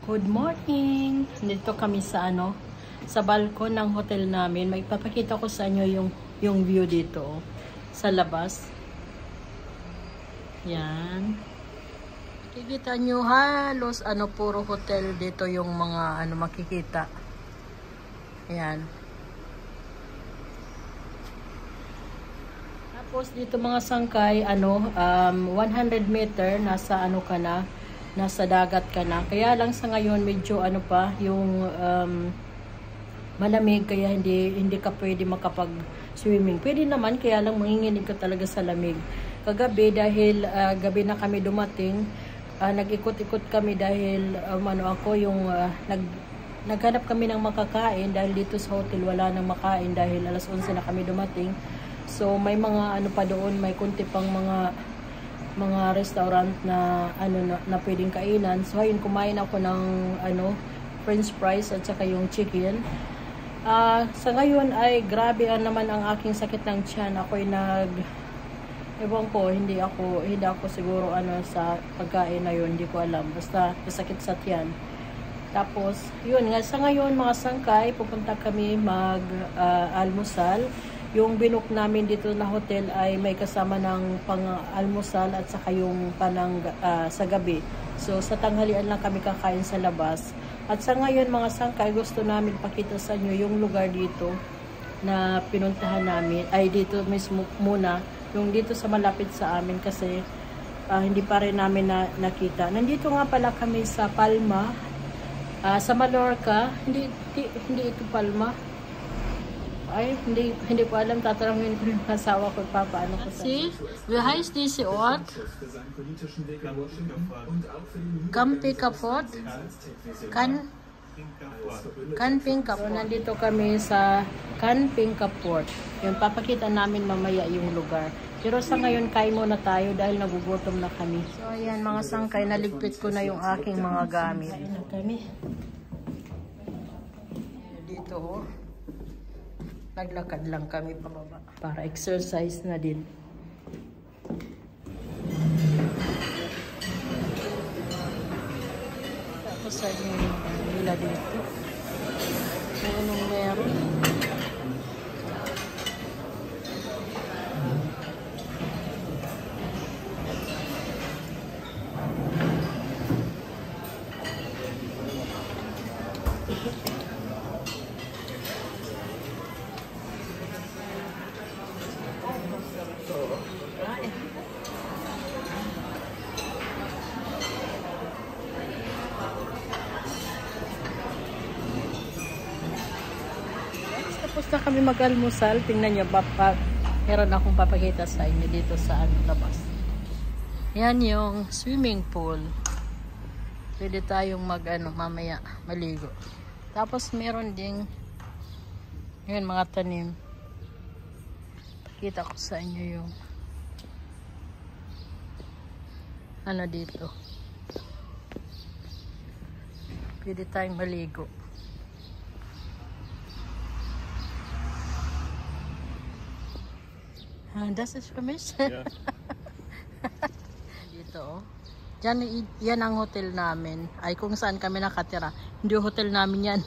Good morning! Dito kami sa sa balkon ng hotel namin. May papakita ko sa inyo yung view dito sa labas. Yan. Kikita nyo halos puro hotel dito yung mga makikita. Yan. Tapos dito mga sangkay 100 meter nasa ka na. Nasa dagat ka na. Kaya lang sa ngayon medyo yung malamig, kaya hindi ka pwede makapag-swimming. Pwede naman, kaya lang manginginig ka talaga sa lamig. Kagabi dahil gabi na kami dumating, nag-ikot-ikot kami dahil naghanap kami ng makakain dahil dito sa hotel wala nang makain dahil alas 11 na kami dumating. So may mga pa doon, may kunti pang mga restaurant na na pwedeng kainan. So ayun, kumain ako ng french fries at saka yung chicken. Sa ngayon ay grabe naman ang aking sakit ng tiyan. Ako'y ewan ko, hindi ako siguro sa pagkain na yun, hindi ko alam. Basta masakit sa tiyan. Tapos yun nga, sa ngayon mga sangkay, pupunta kami almusal. Yung binook namin dito na hotel ay may kasama ng pang-almusal at saka yung sa gabi. So sa tanghalian lang kami kakain sa labas. At sa ngayon mga sangkay, gusto namin pakita sa inyo yung lugar dito na pinuntahan namin. Ay dito mismo muna, yung dito sa malapit sa amin kasi hindi pa rin namin nakita. Nandito nga pala kami sa Palma, sa Mallorca. Hindi ito Palma. Ay, hindi ko alam. Tatanungin ko yung asawa ko papaano ko sa. See? Wie heißt diese Ort? Camping-Kapot? Camping-Kapot. Nandito kami sa Camping-Kapot. Yung papakita namin mamaya yung lugar. Pero sa ngayon, kain muna tayo dahil nagugutom na kami. So, ayan mga sangkay, naligpit ko na yung aking mga gamit. Kain na kami. Dito, naglakad lang kami pababa para exercise na din. Tapos sa yung nila dito. Anong meron? Tapos na kami mag-almusal. Tingnan nyo, meron akong papakita sa inyo dito sa labas. Yan yung swimming pool. Pwede tayong mamaya maligo. Tapos meron ding yun, mga tanim. Pakita ko sa inyo yung dito. Pwede tayong maligo. Das ist für mich. Yeah. Dito, yan ang hotel namin. Ay kung saan kami nakatira. Hindi hotel namin yan.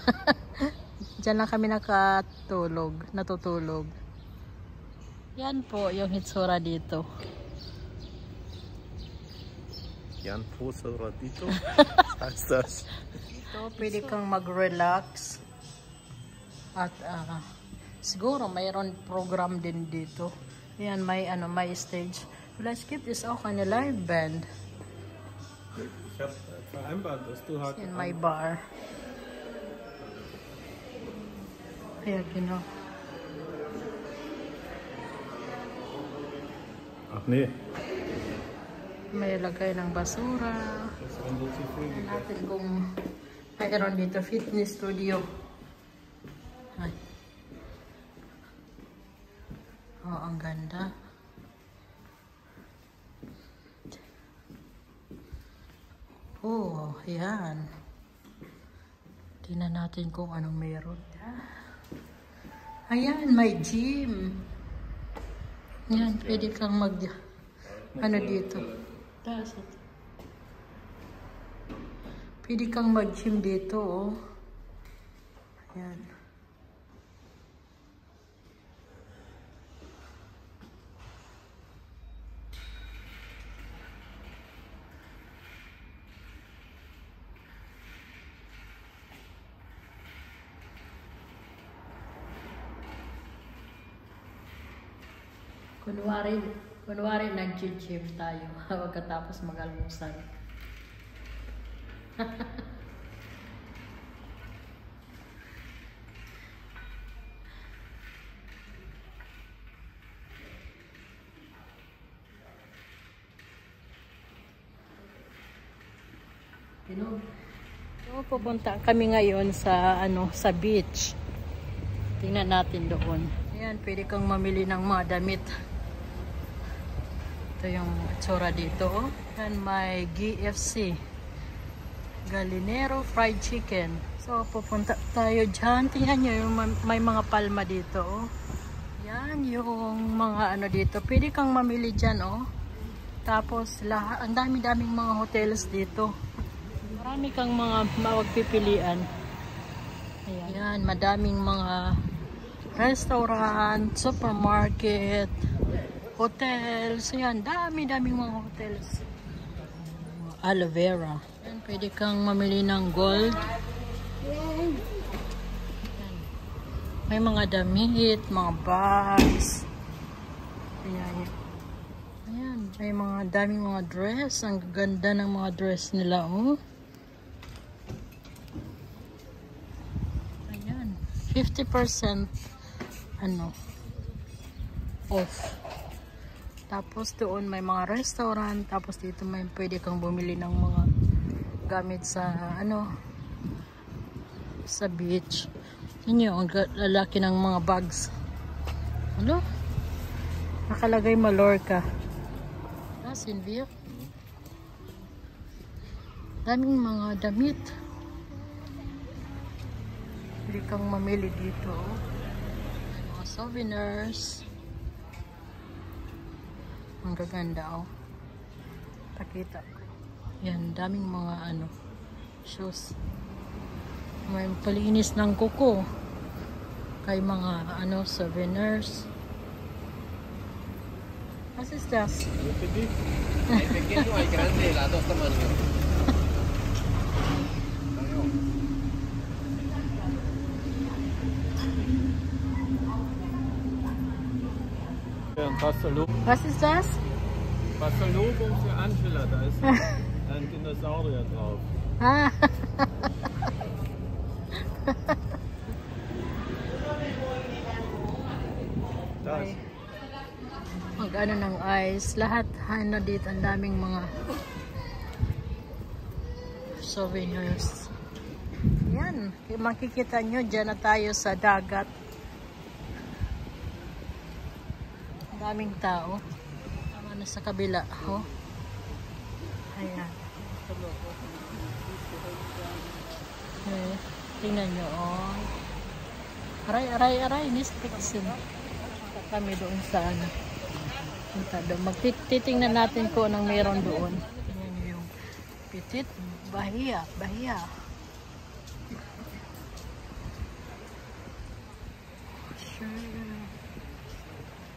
Diyan lang kami natutulog. Yan po yung hitsura dito. Yan po hitsura dito. Das. Dito pwede kang mag-relax. At siguro mayroon program din dito. Yan, may stage. Vielleicht gibt es auch eine Liveband. Ich habe vereinbart, dass du heute in my bar. Ja, genau. Ach nee. May lagay ng basura. Tignan natin kung mayroon dito fitness studio. Ay. Oh, ang ganda. Oh, yan. Tingnan natin kung anong meron. Ayan, may gym. Yan, pwede kang dito. Pwede kang mag-gym dito, oh. Ayan. Kunwari nag-gym tayo pagkatapos mag-almusal. So, pupunta kami ngayon sa sa beach. Tingnan natin doon. Ayan, pwede kang mamili ng mga damit. Ito yung itsura dito, oh. Yan, may GFC. Galinero Fried Chicken. So, pupunta tayo dyan. Tingnan nyo, yung may mga palma dito, oh. Yan, yung mga dito. Pwede kang mamili dyan, oh. Tapos, ang dami-daming mga hotels dito. Marami kang mga mawagpipilian. Ayan. Yan, madaming mga restaurant, supermarket, hotels. Ayan, dami-daming mga hotels. Aloe vera. Ayan, pwede kang mamili ng gold. Ayan. May mga damit, mga bags. Ayan. Ayan, may mga daming mga dress. Ang ganda ng mga dress nila, oh. Ayan, 50% off. Tapos doon may mga restaurant, tapos dito may pwede kang bumili ng mga gamit sa sa beach. Inyo ang lalaki ng mga bags. Nakalagay Mallorca. Silvia. Daming mga damit. Pwede kang mamili dito. Mga souvenirs. Ang gaganda, oh. Pakita. Yan, daming mga shoes. May palinis ng kuko. Kay mga souvenirs. What is that? Hay pequeño, hay grande, las dos tamaños. Was ist das? Wasserlobung für Angela, da ist ein Dinosaurier drauf. Ah. Das. Mag ng ice. Lahat dito. Ang daming mga souvenirs. Yan. Makikita nyo, dyan na tayo sa dagat. Ang daming tao. Tama na sa kabila. Oh. Ayan. Okay. Tingnan nyo. Oh. Aray. Nispiksin. Kami doon sa magtitingnan natin kung anong meron doon. Tingnan nyo yung Petit Bahia.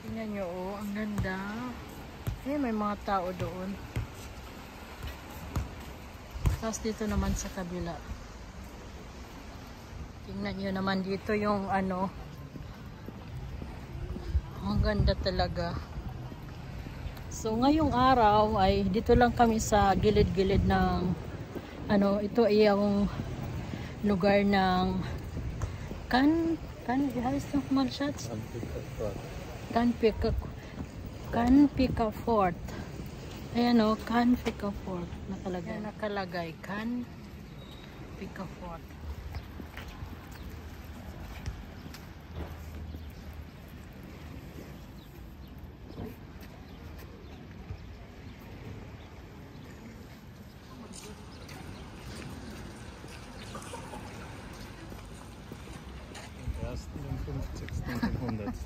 Tingnan nyo, oh, ang ganda. May mga tao doon. Tapos dito naman sa kabila. Tingnan nyo naman dito yung ang ganda talaga. So ngayong araw ay dito lang kami sa gilid-gilid ng ito ay yung lugar ng Canpica Fort. Ayan o, Canpica Fort. Nakalagay Canpica Fort. Im 50. Jahrhundert.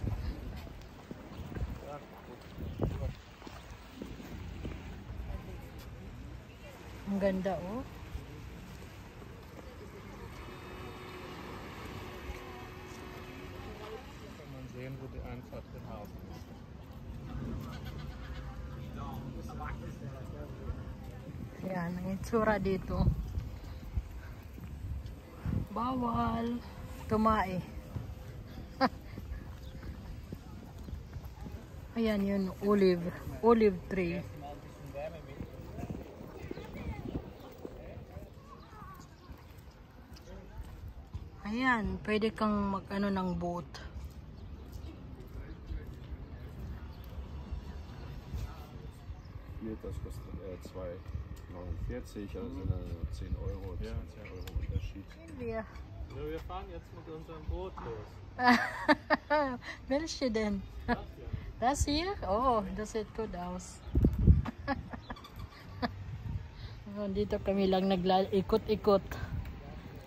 Ang ganda, oh. wo die Einfahrt den Hafen ist. Yan, ang itsura dito. Bawal tumae. Ayan yun, olive tree. Ayan, pwede kang mag-ano ng boat. Hier, das kostet 2,49, also sind dann 10 Euro, 20 Euro Unterschied. Yeah. So, wir fahren jetzt mit unserem Boot los. Welche denn? Das hier? Oh, das sieht gut aus. Dito kami lang naglaikot-ikot.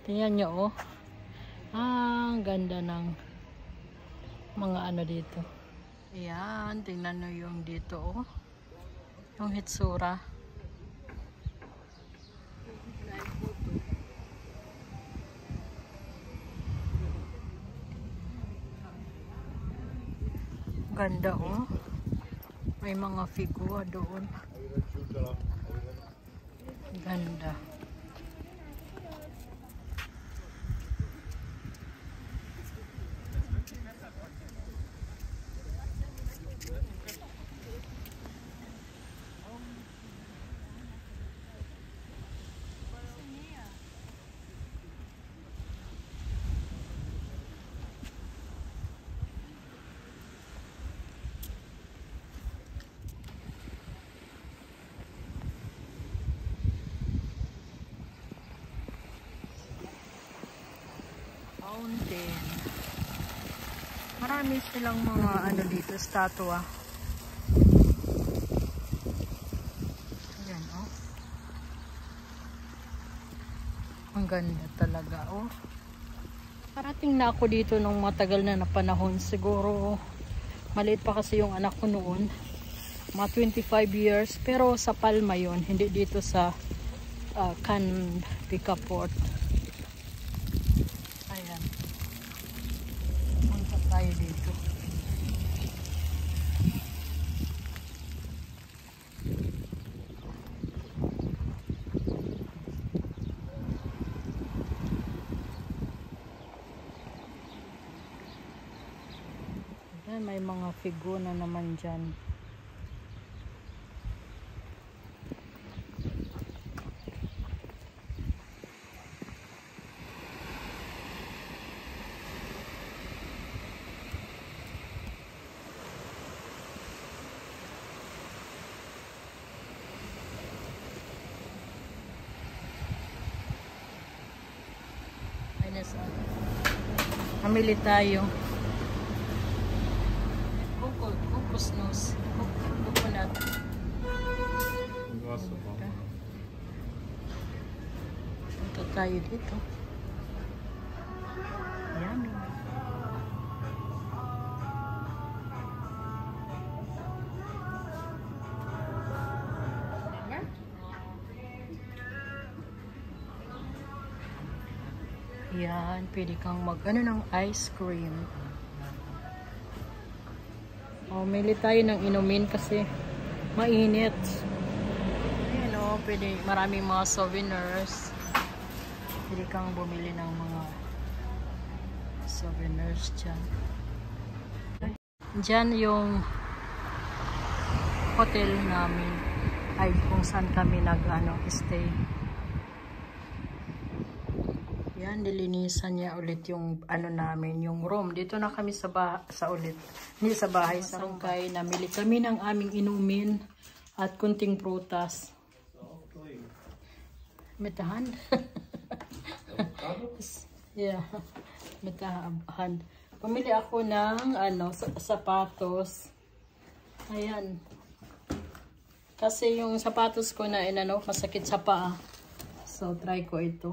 Tingnan nyo, oh. Ang ganda ng mga ano dito. Ayan, tingnan nyo yung dito, oh. Yung hitsura. Ganda, oh. May mga figura doon. Ganda. Fountain. Marami silang mga ano dito, statua. Ayan, oh. Ang ganda talaga, oh. Parating na ako dito nung matagal na panahon. Siguro, maliit pa kasi yung anak ko noon. Mga 25 years. Pero sa Palma yon, hindi dito sa Can Pica Port. Ayan. Punta tayo dito. Ayan, may mga figura naman dyan. Mamili tayo. Kokosnuss. Coconut. Punta tayo dito. Yummy. Yan, pwede kang mag-ano ng ice cream. O, mili tayo ng inumin kasi mainit. Ayan o, pwede, maraming mga souvenirs. Pwede kang bumili ng mga souvenirs dyan. Dyan yung hotel namin. Ay, kung saan kami nag-stay. Yan, nilinisan niya ulit yung ano namin, yung room. Dito na kami sa ulit. Hindi sa bahay, sa Sangkay. Namili kami ng aming inumin at kunting prutas. Mit der Hand. Yeah, mit der Hand. Pumili ako ng ano, sapatos. Ayan. Kasi yung sapatos ko na inano, masakit sa paa. So, try ko ito.